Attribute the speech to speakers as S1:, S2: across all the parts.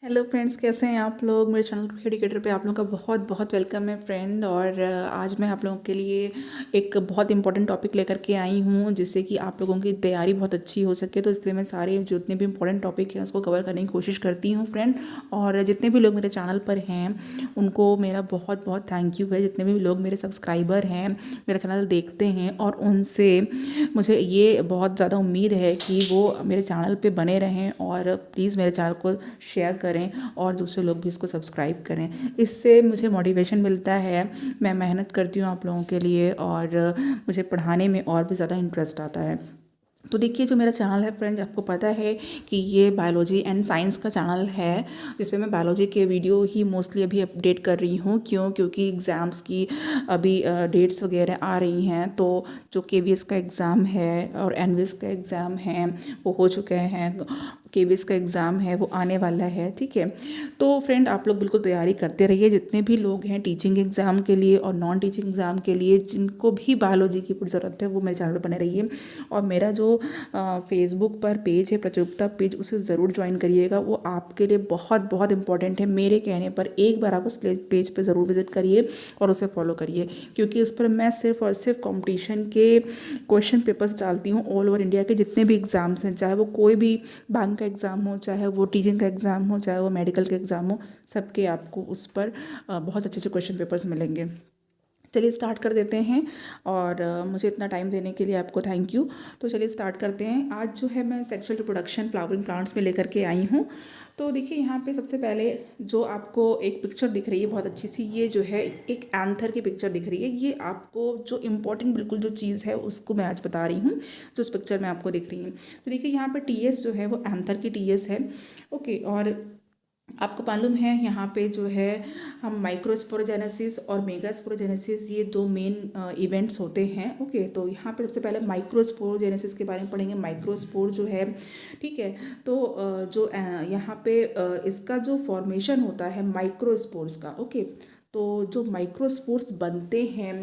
S1: Hello friends, कैसे हैं आप लोग। मेरे चैनल एडुकेटर पे आप लोगों का बहुत बहुत वेलकम है फ्रेंड। और आज मैं आप लोगों के लिए एक बहुत इंपॉर्टेंट टॉपिक लेकर के आई हूँ जिससे कि आप लोगों की तैयारी बहुत अच्छी हो सके। तो इसलिए मैं सारे जितने भी इंपॉर्टेंट टॉपिक हैं उसको कवर करने की कोशिश करती हूँ फ्रेंड। और जितने भी लोग मेरे चैनल पर हैं उनको मेरा बहुत बहुत थैंक यू है। जितने भी लोग मेरे सब्सक्राइबर हैं, मेरा चैनल देखते हैं, और उनसे मुझे ये बहुत ज़्यादा उम्मीद है कि वो मेरे चैनल पे बने रहें और प्लीज़ मेरे चैनल को शेयर करें और दूसरे लोग भी इसको सब्सक्राइब करें। इससे मुझे मोटिवेशन मिलता है, मैं मेहनत करती हूँ आप लोगों के लिए और मुझे पढ़ाने में और भी ज़्यादा इंटरेस्ट आता है। तो देखिए, जो मेरा चैनल है फ्रेंड, आपको पता है कि ये बायोलॉजी एंड साइंस का चैनल है जिसमें मैं बायोलॉजी के वीडियो ही मोस्टली अभी अपडेट कर रही हूँ। क्योंकि एग्ज़ाम्स की अभी डेट्स वगैरह आ रही हैं। तो जो केवीएस का एग्ज़ाम है और एनवीएस का एग्ज़ाम है वो हो चुके हैं। केवीएस का एग्ज़ाम है वो आने वाला है, ठीक है। तो फ्रेंड, आप लोग बिल्कुल तैयारी करते रहिए। जितने भी लोग हैं टीचिंग एग्ज़ाम के लिए और नॉन टीचिंग एग्ज़ाम के लिए, जिनको भी बायोलॉजी की पूरी ज़रूरत है, वो मेरे चैनल पर बने रहिए। और मेरा जो फेसबुक पर पेज है, प्रतियोगिता पेज, उसे ज़रूर ज्वाइन करिएगा। वो आपके लिए बहुत बहुत इंपॉर्टेंट है। मेरे कहने पर एक बार आप उस पेज पर ज़रूर विजिट करिए और उसे फॉलो करिए, क्योंकि उस पर मैं सिर्फ और सिर्फ कंपटीशन के क्वेश्चन पेपर्स डालती हूँ। ऑल ओवर इंडिया के जितने भी एग्ज़ाम्स हैं, चाहे वो कोई भी बैंक का एग्ज़ाम हो, चाहे वो टीचिंग का एग्ज़ाम हो, चाहे वो मेडिकल का एग्ज़ाम हो, सबके आपको उस पर बहुत अच्छे अच्छे क्वेश्चन पेपर्स मिलेंगे। चलिए स्टार्ट कर देते हैं। और मुझे इतना टाइम देने के लिए आपको थैंक यू। तो चलिए स्टार्ट करते हैं। आज जो है मैं सेक्सुअल रिप्रोडक्शन फ्लावरिंग प्लांट्स में लेकर के आई हूँ। तो देखिए, यहाँ पे सबसे पहले जो आपको एक पिक्चर दिख रही है बहुत अच्छी सी, ये जो है एक एंथर की पिक्चर दिख रही है। ये आपको जो इम्पोर्टेंट बिल्कुल जो चीज़ है उसको मैं आज बता रही हूँ, जो इस पिक्चर में आपको दिख रही है। तो देखिए, यहाँ पर टीएस जो है वो एंथर की टीएस है। ओके। और आपको मालूम है यहाँ पे जो है हम माइक्रोस्पोरोजेनेसिस और मेगास्पोरोजेनेसिस, ये दो मेन इवेंट्स होते हैं। ओके। तो यहाँ पे सबसे पहले माइक्रोस्पोरोजेनेसिस के बारे में पढ़ेंगे। माइक्रोस्पोर जो है, ठीक है। तो जो यहाँ पे इसका जो फॉर्मेशन होता है माइक्रोस्पोर्स का। ओके। तो जो माइक्रोस्पोर्स बनते हैं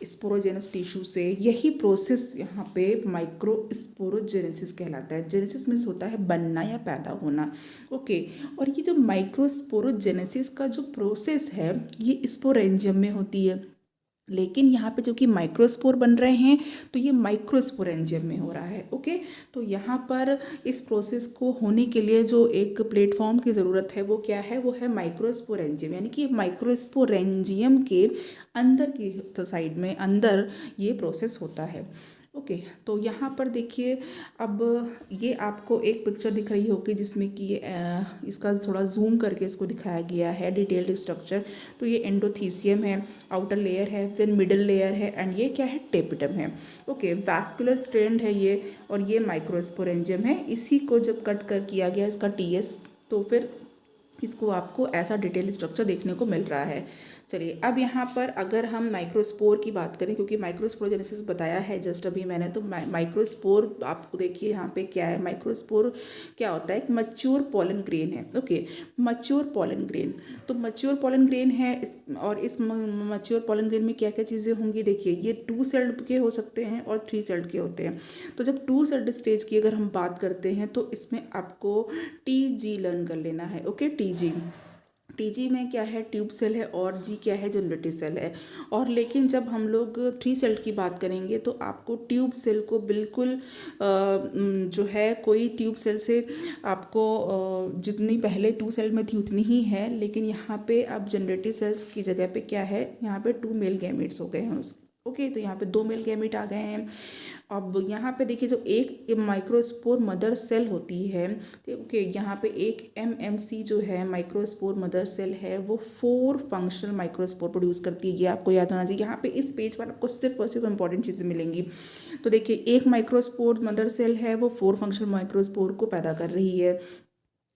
S1: स्पोरोजेनस टिश्यू से, यही प्रोसेस यहाँ पे माइक्रोस्पोरोजेनेसिस कहलाता है। जेनेसिस मीन्स होता है बनना या पैदा होना। ओके। और ये जो माइक्रोस्पोरोजेनेसिस का जो प्रोसेस है ये स्पोरेंजियम में होती है, लेकिन यहाँ पे जो कि माइक्रोस्पोर बन रहे हैं तो ये माइक्रोस्पोरेंजियम में हो रहा है। ओके। तो यहाँ पर इस प्रोसेस को होने के लिए जो एक प्लेटफॉर्म की ज़रूरत है वो क्या है, वो है माइक्रोस्पोरेंजियम। यानी कि माइक्रोस्पोरेंजियम के अंदर की तो साइड में अंदर ये प्रोसेस होता है। ओके। तो यहाँ पर देखिए, अब ये आपको एक पिक्चर दिख रही होगी जिसमें कि इसका थोड़ा जूम करके इसको दिखाया गया है डिटेल्ड स्ट्रक्चर। तो ये एंडोथीसियम है, आउटर लेयर है, देन मिडल लेयर है, एंड ये क्या है, टेपिटम है। ओके। वैस्कुलर स्ट्रैंड है ये, और ये माइक्रोस्पोरेंजियम है। इसी को जब कट कर किया गया इसका टीएस, तो फिर इसको आपको ऐसा डिटेल स्ट्रक्चर देखने को मिल रहा है। चलिए, अब यहाँ पर अगर हम माइक्रोस्पोर की बात करें, क्योंकि माइक्रोस्पोरोजेनेसिस बताया है जस्ट अभी मैंने, तो माइक्रोस्पोर आपको देखिए यहाँ पे क्या है। माइक्रोस्पोर क्या होता है, एक मच्योर पॉलन ग्रेन है। ओके। मच्योर पॉलन ग्रेन, तो मच्योर पॉलन ग्रेन है और इस मच्योर पॉलन ग्रेन में क्या क्या चीज़ें होंगी, देखिए ये 2 सेल्ड के हो सकते हैं और 3 सेल्ड के होते हैं। तो जब 2 सेल्ड स्टेज की अगर हम बात करते हैं तो इसमें आपको टीजी लर्न कर लेना है। ओके। टीजी में क्या है, ट्यूब सेल है, और जी क्या है, जनरेटिव सेल है। और लेकिन जब हम लोग 3 सेल की बात करेंगे तो आपको ट्यूब सेल को बिल्कुल जो है, कोई ट्यूब सेल से आपको जितनी पहले 2 सेल में थी उतनी ही है, लेकिन यहाँ पे अब जनरेटिव सेल्स की जगह पे क्या है, यहाँ पे 2 मेल गैमेट्स हो गए हैं उसके। ओके। तो यहाँ पे 2 मेल गैमेट आ गए हैं। अब यहाँ पे देखिए, जो एक माइक्रोस्पोर मदर सेल होती है, ओके, यहाँ पे एक एमएमसी जो है माइक्रोस्पोर मदर सेल है, वो 4 फंक्शनल माइक्रोस्पोर प्रोड्यूस करती है। ये आपको याद होना चाहिए। यहाँ पे इस पेज पर आपको सिर्फ और सिर्फ इंपॉर्टेंट चीज़ें मिलेंगी। तो देखिए, एक माइक्रोस्पोर मदर सेल है, वो 4 फंक्शनल माइक्रोस्पोर को पैदा कर रही है।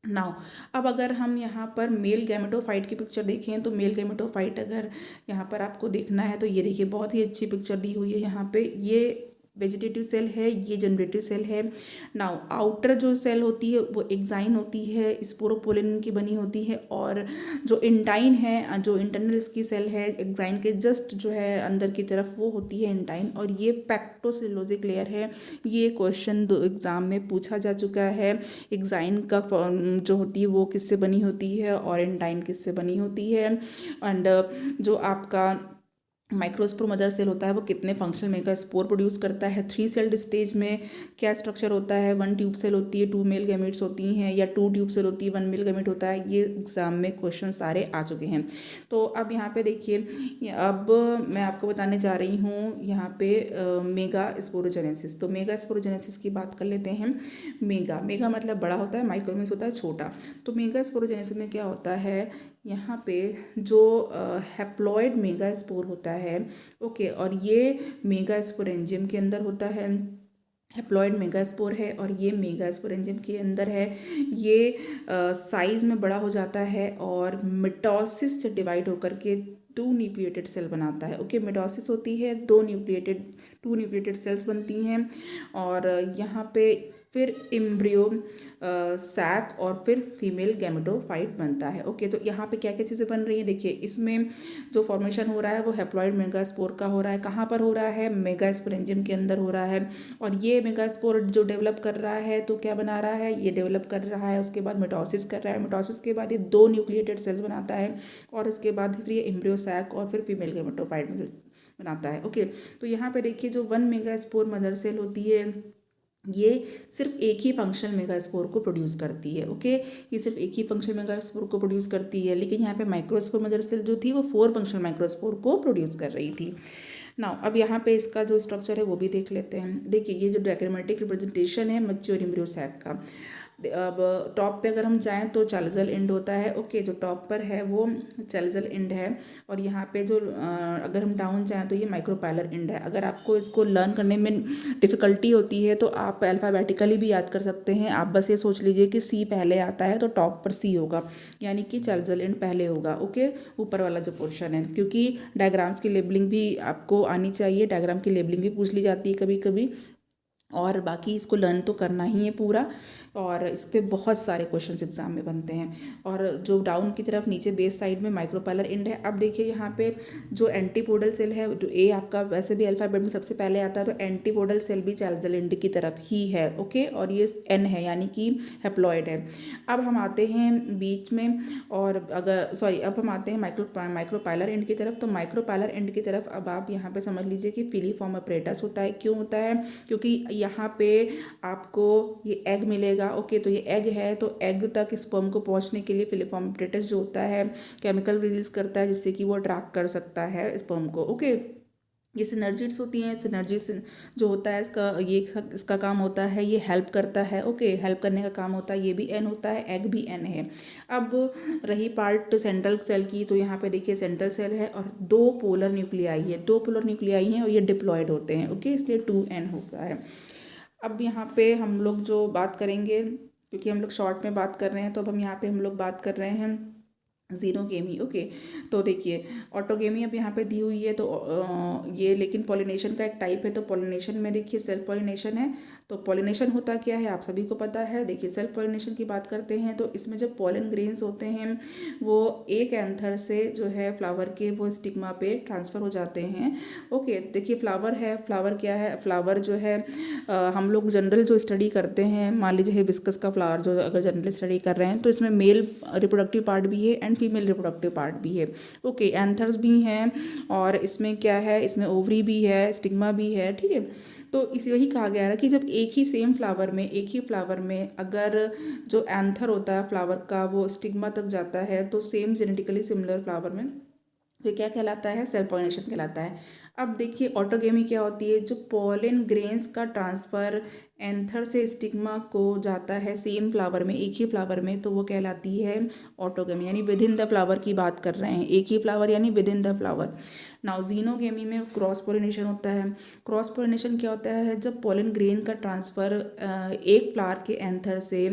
S1: नाउ, अब अगर हम यहाँ पर मेल गैमेटोफाइट की पिक्चर देखें, तो मेल गैमेटोफाइट अगर यहाँ पर आपको देखना है तो ये देखिए, बहुत ही अच्छी पिक्चर दी हुई है यहाँ पे। ये वेजिटेटिव सेल है, ये जनरेटिव सेल है। नाउ आउटर जो सेल होती है वो एक्साइन होती है, स्पोरोपोलिन की बनी होती है। और जो इंटाइन है, जो इंटरनल इसकी सेल है एक्साइन के जस्ट जो है अंदर की तरफ, वो होती है इंटाइन। और ये पैक्टोसेलुलोजिक लेयर है। ये क्वेश्चन दो एग्ज़ाम में पूछा जा चुका है। एक्साइन का जो होती है वो किससे बनी होती है और इंटाइन किससे बनी होती है। एंड जो आपका माइक्रोस्पोर मदर सेल होता है वो कितने फंक्शनल मेगा स्पोर प्रोड्यूस करता है। 3 सेल्ड स्टेज में क्या स्ट्रक्चर होता है, 1 ट्यूब सेल होती है, 2 मेल गैमेट्स होती हैं, या 2 ट्यूब सेल होती है, 1 मेल गैमेट होता है। ये एग्जाम में क्वेश्चन सारे आ चुके हैं। तो अब यहाँ पे देखिए, अब मैं आपको बताने जा रही हूँ यहाँ पे मेगा स्पोरोजेनेसिस। तो मेगा स्पोरोजेनेसिस की बात कर लेते हैं। मेगा मेगा मतलब बड़ा होता है, माइक्रोमीन्स होता है छोटा। तो मेगा स्पोरोजेनेसिस में क्या होता है, यहाँ पे जो हैप्लॉइड मेगा स्पोर होता है, ओके, और ये मेगा स्पोरेंजियम के अंदर होता है। हैप्लॉइड मेगा स्पोर है और ये मेगा स्पोरेंजियम के अंदर है। ये साइज में बड़ा हो जाता है और मिटोसिस से डिवाइड होकर के 2 न्यूक्लिएटेड सेल बनाता है। ओके, मिटोसिस होती है, 2 न्यूक्लिएटेड सेल्स बनती हैं। और यहाँ पे फिर एम्ब्रियो, सैक और फिर फीमेल गैमेटोफाइट बनता है। ओके, तो यहाँ पे क्या क्या चीज़ें बन रही हैं देखिए। इसमें जो फॉर्मेशन हो रहा है वो हैप्लॉइड मेगास्पोर का हो रहा है। कहाँ पर हो रहा है, मेगास्पोरेंजियम के अंदर हो रहा है। और ये मेगास्पोर जो डेवलप कर रहा है तो क्या बना रहा है, ये डेवलप कर रहा है, उसके बाद मिटोसिस कर रहा है। मिटोसिस के बाद ये 2 न्यूक्लिएटेड सेल्स बनाता है और उसके बाद फिर ये एम्ब्रियो, सैक और फिर फीमेल गैमेटोफाइट बनाता है। ओके, तो यहाँ पे देखिए जो 1 मेगास्पोर मदर सेल होती है ये सिर्फ एक ही फंक्शनल मेगास्पोर को प्रोड्यूस करती है। ओके, ये सिर्फ एक ही फंक्शनल मेगास्पोर को प्रोड्यूस करती है। लेकिन यहाँ पे माइक्रोस्पोर मदर सेल जो थी वो 4 फंक्शनल माइक्रोस्पोर को प्रोड्यूस कर रही थी। नाउ अब यहाँ पे इसका जो स्ट्रक्चर है वो भी देख लेते हैं। देखिए ये जो डायग्रामेटिक रिप्रेजेंटेशन है मैच्योर एम्ब्रियो सैक का। अब टॉप पे अगर हम जाएं तो चालिजल एंड होता है। ओके, जो टॉप पर है वो चालिजल एंड है। और यहाँ पे जो अगर हम डाउन जाएं तो ये माइक्रोपाइलर एंड है। अगर आपको इसको लर्न करने में डिफ़िकल्टी होती है तो आप अल्फ़ाबेटिकली भी याद कर सकते हैं। आप बस ये सोच लीजिए कि सी पहले आता है तो टॉप पर सी होगा, यानी कि चालिजल एंड पहले होगा। ओके, ऊपर वाला जो पोर्शन है, क्योंकि डायग्राम्स की लेबलिंग भी आपको आनी चाहिए। डायग्राम की लेबलिंग भी पूछ ली जाती है कभी कभी। और बाकी इसको लर्न तो करना ही है पूरा। और इस पर बहुत सारे क्वेश्चंस एग्जाम में बनते हैं। और जो डाउन की तरफ नीचे बेस साइड में माइक्रोपाइलर एंड है। अब देखिए यहाँ पे जो एंटीपोडल सेल है, जो ए आपका वैसे भी अल्फाबेट में सबसे पहले आता है, तो एंटीपोडल सेल भी चालिजल एंड की तरफ ही है। ओके, और ये एन है यानी कि हैप्लॉइड है। अब हम आते हैं बीच में, और अगर सॉरी अब हम आते हैं माइक्रोपाइलर एंड की तरफ। तो माइक्रोपाइलर एंड की तरफ अब आप यहाँ पे समझ लीजिए कि फिलीफॉर्म अपरेटस होता है। क्यों होता है, क्योंकि यहाँ पे आपको ये एग मिलेगा। ओके, तो ये एग है तो एग तक स्पर्म को पहुंचने के लिए फिलीफॉर्म अपरेटस जो होता है केमिकल रिलीज करता है, जिससे कि वो अट्रैक्ट कर सकता है स्पर्म को। ओके, ये सिनर्जिड्स होती हैं। सिनर्जिस जो होता है इसका काम होता है, ये हेल्प करता है। ओके, हेल्प करने का काम होता है। ये भी एन होता है, एग भी एन है। अब रही पार्ट सेंट्रल सेल की, तो यहाँ पे देखिए सेंट्रल सेल है और 2 पोलर न्यूक्लियाई है। 2 पोलर न्यूक्लियाई हैं और ये डिप्लॉयड होते हैं। ओके, इसलिए 2n होता है। अब यहाँ पे हम लोग जो बात करेंगे, क्योंकि हम लोग शॉर्ट में बात कर रहे हैं, तो अब यहाँ पे हम लोग बात कर रहे हैं जीनोगेमी। ओके, तो देखिए ऑटोगेमी अब यहाँ पे दी हुई है। तो ये लेकिन पॉलिनेशन का एक टाइप है। तो पॉलिनेशन में देखिए सेल्फ पॉलिनेशन है। तो पॉलिनेशन होता क्या है आप सभी को पता है। देखिए सेल्फ पॉलिनेशन की बात करते हैं तो इसमें जो पॉलन ग्रेन्स होते हैं वो एक एंथर से जो है फ्लावर के वो स्टिग्मा पे ट्रांसफ़र हो जाते हैं। ओके, देखिए फ्लावर है, फ्लावर क्या है, फ्लावर जो है हम लोग जनरल जो स्टडी करते हैं, मान लीजिए हिबिस्कस का फ्लावर जो अगर जनरल स्टडी कर रहे हैं तो इसमें मेल रिप्रोडक्टिव पार्ट भी है एंड फीमेल रिप्रोडक्टिव पार्ट भी है। ओके, एंथर्स भी हैं और इसमें क्या है, इसमें ओवरी भी है, स्टिग्मा भी है। ठीक है, तो इसी वही कहा गया है कि जब एक ही सेम फ्लावर में, एक ही फ्लावर में अगर जो एंथर होता है फ्लावर का वो स्टिग्मा तक जाता है तो सेम जेनेटिकली सिमिलर फ्लावर में तो क्या कहलाता है, सेल्फ पॉलिनेशन कहलाता है। अब देखिए ऑटोगेमी क्या होती है, जो पॉलन ग्रेन्स का ट्रांसफ़र एंथर से स्टिग्मा को जाता है सेम फ्लावर में, एक ही फ्लावर में, तो वो कहलाती है ऑटोगेमी, यानी विद इन द फ्लावर की बात कर रहे हैं, एक ही फ्लावर यानी with in the flower. Now xenogamy में क्रॉस पोलिनेशन होता है। क्रॉस पोलिनेशन क्या होता है? जब पोलन ग्रेन का ट्रांसफ़र एक फ्लावर के एंथर से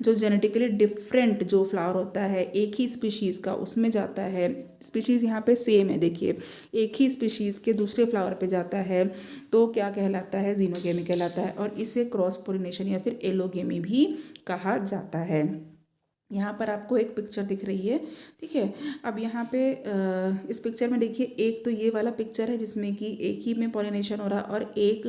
S1: जो जेनेटिकली डिफरेंट जो फ्लावर होता है एक ही स्पीशीज़ का उसमें जाता है, स्पीशीज़ यहाँ पे सेम है, देखिए एक ही स्पीशीज़ के दूसरे फ्लावर पे जाता है, तो क्या कहलाता है? जीनोगेमी कहलाता है, और इसे क्रॉस पोलिनेशन या फिर एलोगेमी भी कहा जाता है। यहाँ पर आपको एक पिक्चर दिख रही है, ठीक है। अब यहाँ पे इस पिक्चर में देखिए, एक तो ये वाला पिक्चर है जिसमें कि एक ही में पॉलिनेशन हो रहा है, और एक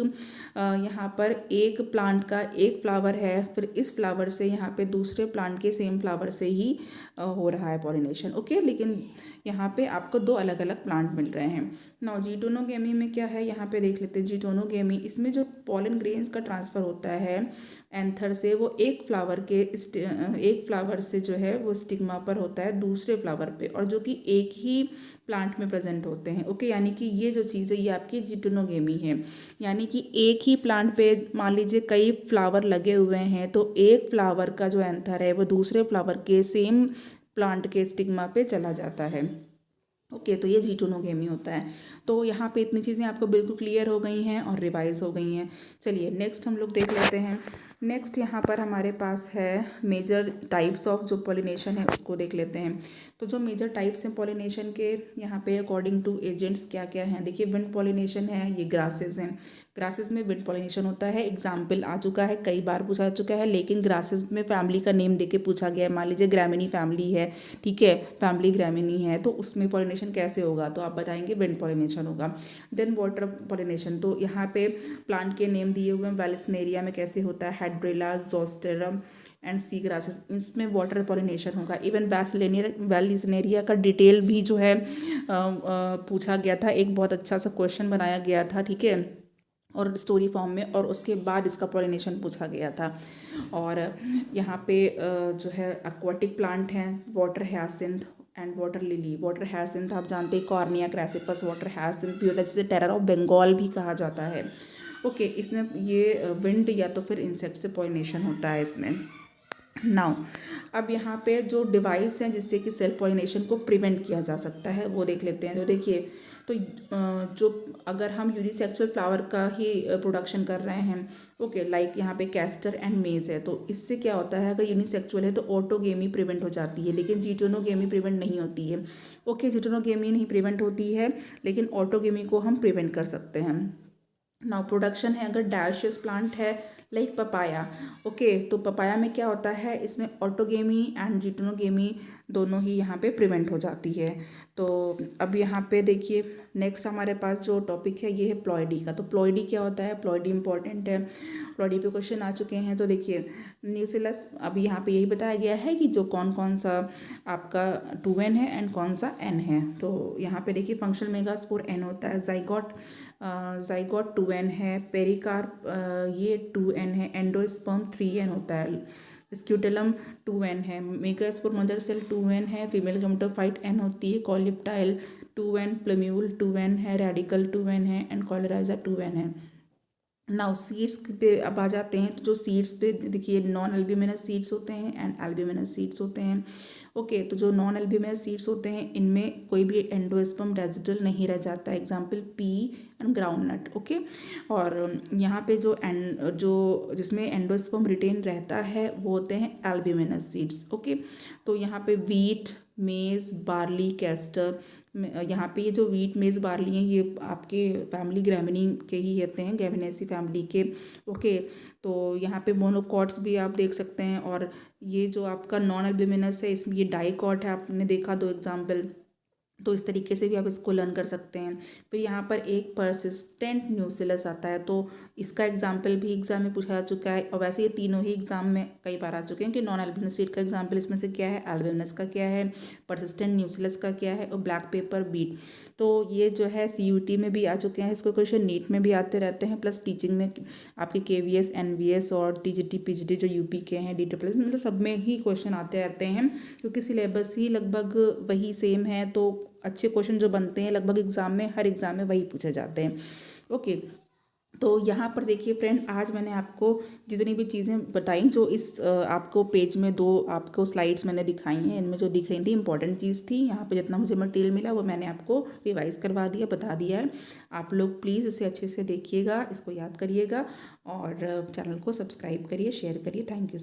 S1: यहाँ पर एक प्लांट का एक फ्लावर है, फिर इस फ्लावर से यहाँ पे दूसरे प्लांट के सेम फ्लावर से ही हो रहा है पॉलिनेशन, ओके। लेकिन यहाँ पे आपको दो अलग अलग प्लांट मिल रहे हैं। नाउ जीटोनोगेमी में क्या है, यहाँ पे देख लेते हैं। जीटोनोगेमी, इसमें जो पॉलन ग्रेन्स का ट्रांसफ़र होता है एंथर से, वो एक फ्लावर से जो है वो स्टिग्मा पर होता है दूसरे फ्लावर पे, और जो कि एक ही प्लांट में प्रेजेंट होते हैं, ओके। यानी कि ये जो चीज़ है ये आपकी जीटोनोगेमी है, यानी कि एक ही प्लांट पे मान लीजिए कई फ्लावर लगे हुए हैं, तो एक फ्लावर का जो एंथर है वो दूसरे फ्लावर के सेम प्लांट के स्टिग्मा पे चला जाता है, ओके। तो ये जीटोनोगेमी होता है। तो यहाँ पे इतनी चीज़ें आपको बिल्कुल क्लियर हो गई हैं और रिवाइज हो गई हैं। चलिए नेक्स्ट हम लोग देख लेते हैं। नेक्स्ट यहाँ पर हमारे पास है मेजर टाइप्स ऑफ जो पॉलिनेशन है उसको देख लेते हैं। तो जो मेजर टाइप्स हैं पॉलिनेशन के, यहाँ पे अकॉर्डिंग टू एजेंट्स क्या क्या हैं, देखिए विंड पॉलिनेशन है, ये ग्रासेस हैं। ग्रासेस में विंड पॉलिनेशन होता है, एग्जाम्पल आ चुका है, कई बार पूछा चुका है, लेकिन ग्रासेस में फैमिली का नेम देके पूछा गया है। मान लीजिए ग्रामिनी फैमिली है, ठीक है, फैमिली ग्रामिनी है, तो उसमें पॉलिनेशन कैसे होगा, तो आप बताएंगे विंड पॉलिनेशन होगा। देन वाटर पॉलिनेशन, तो यहाँ पे प्लांट के नेम दिए हुए हैं। वेलिस्नेरिया में कैसे होता है, हाइड्रेला, जोस्टेरम एंड सी ग्रासेस, इसमें वाटर पॉलिनेशन होगा। इवन वेलिस्नेरिया का डिटेल भी जो है पूछा गया था, एक बहुत अच्छा सा क्वेश्चन बनाया गया था, ठीक है, और स्टोरी फॉर्म में, और उसके बाद इसका पॉलिनेशन पूछा गया था। और यहाँ पे जो है एक्वाटिक प्लांट हैं, water hyacinth and water lily. Water hyacinth आप जानते हैं कॉर्निया क्रैसिपस वाटर ह्यासिंथ भी होता है, जिसे टेरर ऑफ बंगाल भी कहा जाता है, ओके। इसमें ये विंड या तो फिर इंसेक्ट से पॉलिनेशन होता है इसमें। नाउ अब यहाँ पे जो डिवाइस हैं जिससे कि सेल्फ पॉलिनेशन को प्रिवेंट किया जा सकता है वो देख लेते हैं। तो देखिए, तो जो अगर हम यूनिसेक्सुअल फ्लावर का ही प्रोडक्शन कर रहे हैं, ओके, लाइक यहाँ पे कैस्टर एंड मेज है, तो इससे क्या होता है, अगर यूनिसेक्सुअल है तो ऑटोगेमी प्रिवेंट हो जाती है, लेकिन जीटोनोगेमी प्रिवेंट नहीं होती है, ओके। जीटोनोगेमी नहीं प्रिवेंट होती है, लेकिन ऑटोगेमी को हम प्रिवेंट कर सकते हैं। नाउ प्रोडक्शन है, अगर डायोशियस प्लांट है लाइक पपाया, ओके, तो पपाया में क्या होता है, इसमें ऑटोगेमी एंड जीटोनोगेमी दोनों ही यहाँ पे प्रिवेंट हो जाती है। तो अब यहाँ पे देखिए नेक्स्ट हमारे पास जो टॉपिक है ये है प्लॉइडी का। तो प्लॉइडी क्या होता है, प्लॉइडी इंपॉर्टेंट है, प्लॉइडी पे क्वेश्चन आ चुके हैं। तो देखिए न्यूसिलस, अब यहाँ पे यही बताया गया है कि जो कौन कौन सा आपका 2n है एंड कौन सा n है। तो यहाँ पे देखिए फंक्शनल मेगास्पोर n होता है, जाइगोट 2n है, पेरिकार्प ये 2n है, एंडोस्पर्म 3n होता है, स्क्यूटेलम 2n है, मेगास्पोर मदर सेल 2n है, फीमेल गैमेटोफाइट n होती है, कॉलिप्टाइल 2n, प्लम्यूल 2n है, रेडिकल 2n है एंड कॉलराइजा 2n है। नाउ सीड्स पे अब आ जाते हैं। तो जो सीड्स पे देखिए नॉन एल्ब्यूमिनस सीड्स होते हैं एंड एल्ब्यूमिनस सीड्स होते हैं, ओके। तो जो नॉन एल्ब्यूमिनस सीड्स होते हैं इनमें कोई भी एंडोस्पर्म रेजिडुअल नहीं रह जाता है, example P and groundnut, okay. और यहाँ पे जो जिसमें एंडोस्पर्म रिटेन रहता है वो होते हैं एल्ब्यूमिनस सीड्स, ओके। तो यहाँ पे वीट, मेज, बार्ली, कैस्टर, यहाँ पे ये जो वीट, मेज, बार्ली हैं ये आपके फैमिली ग्रामिनी के ही होते हैं, गैमिनेसी फैमिली के, ओके। तो यहाँ पे मोनोकॉट्स भी आप देख सकते हैं, और ये जो आपका नॉन एल्ब्यूमिनस है इसमें ये डाइकॉट है, आपने देखा 2 एग्जाम्पल, तो इस तरीके से भी आप इसको लर्न कर सकते हैं। फिर यहाँ पर एक परसिस्टेंट न्यूसिलस आता है, तो इसका एग्जाम्पल भी एग्जाम में पूछा जा चुका है, और वैसे ये तीनों ही एग्जाम में कई बार आ चुके हैं कि नॉन एल्ब्यूमिनस सीड का एग्जाम्पल इसमें से क्या है, एल्ब्यूमिनस का क्या है, परसिस्टेंट न्यूसिलस का क्या है, और ब्लैक पेपर बीट। तो ये जो है CUT में भी आ चुके हैं, इसको क्वेश्चन नीट में भी आते रहते हैं, प्लस टीचिंग में आपके KVS, NVS और TGT PGT जो UP के हैं, DSSS, मतलब सब में ही क्वेश्चन आते रहते हैं, क्योंकि सिलेबस ही लगभग वही सेम है। तो अच्छे क्वेश्चन जो बनते हैं लगभग एग्जाम में, हर एग्जाम में वही पूछे जाते हैं, ओके। तो यहाँ पर देखिए फ्रेंड, आज मैंने आपको जितनी भी चीज़ें बताई, जो इस आपको पेज में दो आपको स्लाइड्स मैंने दिखाई हैं, इनमें जो दिख रही थी इंपॉर्टेंट चीज़ थी, यहाँ पे जितना मुझे मटेरियल मिला वो मैंने आपको रिवाइज़ करवा दिया, बता दिया है। आप लोग प्लीज़ इसे अच्छे से देखिएगा, इसको याद करिएगा और चैनल को सब्सक्राइब करिए, शेयर करिए। Thank you.